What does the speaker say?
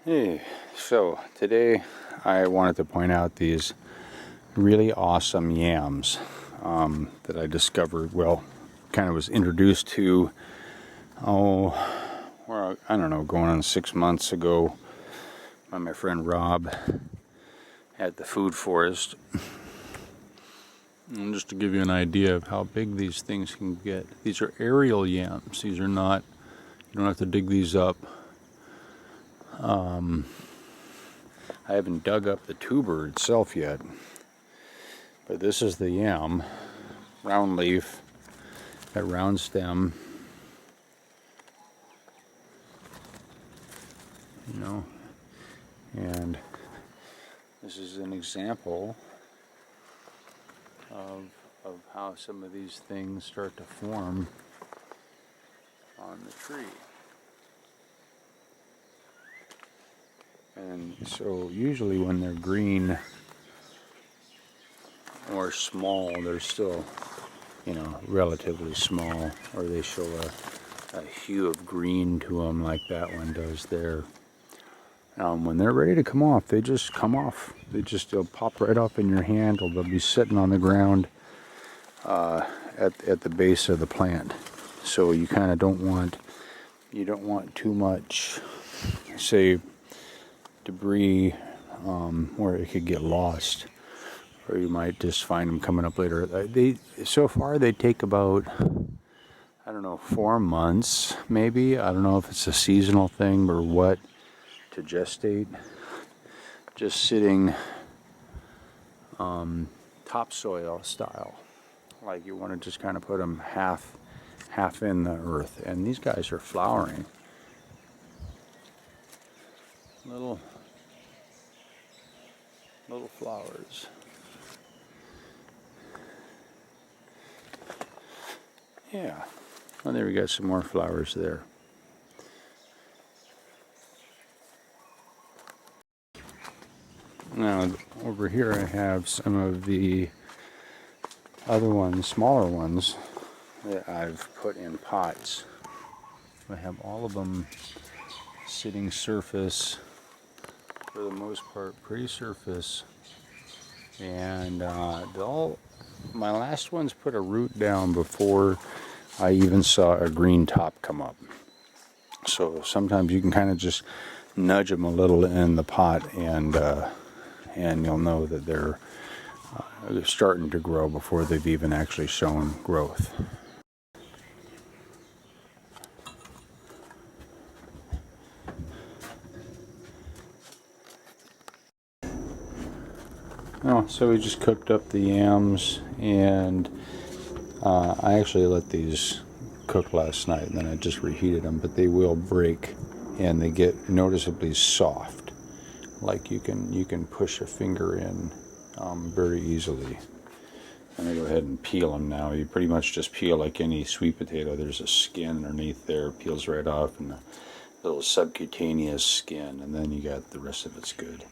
Hey, so today I wanted to point out these really awesome yams that I discovered, kind of was introduced to, I don't know, going on 6 months ago by my friend Rob at the food forest. And just to give you an idea of how big these things can get, these are aerial yams. These are not, you don't have to dig these up. I haven't dug up the tuber itself yet, but this is the yam, round leaf, that round stem, and this is an example of how some of these things start to form on the tree. And so usually when they're green or small, they're still, relatively small, or they show a hue of green to them like that one does there. When they're ready to come off, they just come off. They'll pop right up in your hand, or they'll be sitting on the ground at the base of the plant. So you kind of don't want too much, say, debris where it could get lost, or you might just find them coming up later. So far they take about, 4 months maybe. I don't know if it's a seasonal thing or what, to gestate. Just sitting topsoil style, like you want to just kind of put them half in the earth, and these guys are flowering. Little flowers. Yeah. Well, there we got some more flowers there. Now, over here I have some of the other ones, smaller ones, that I've put in pots. I have all of them sitting surface, for the most part, pretty surface. And my last ones put a root down before I even saw a green top come up. So sometimes you can kind of just nudge them a little in the pot, and you'll know that they're starting to grow before they've even actually shown growth. So we just cooked up the yams, and I actually let these cook last night, and then I just reheated them, but they will break and they get noticeably soft, like you can push a finger in very easily. I'm going to go ahead and peel them now. You pretty much just peel like any sweet potato. There's a skin underneath there, peels right off, and a little subcutaneous skin, and then you got the rest of it's good.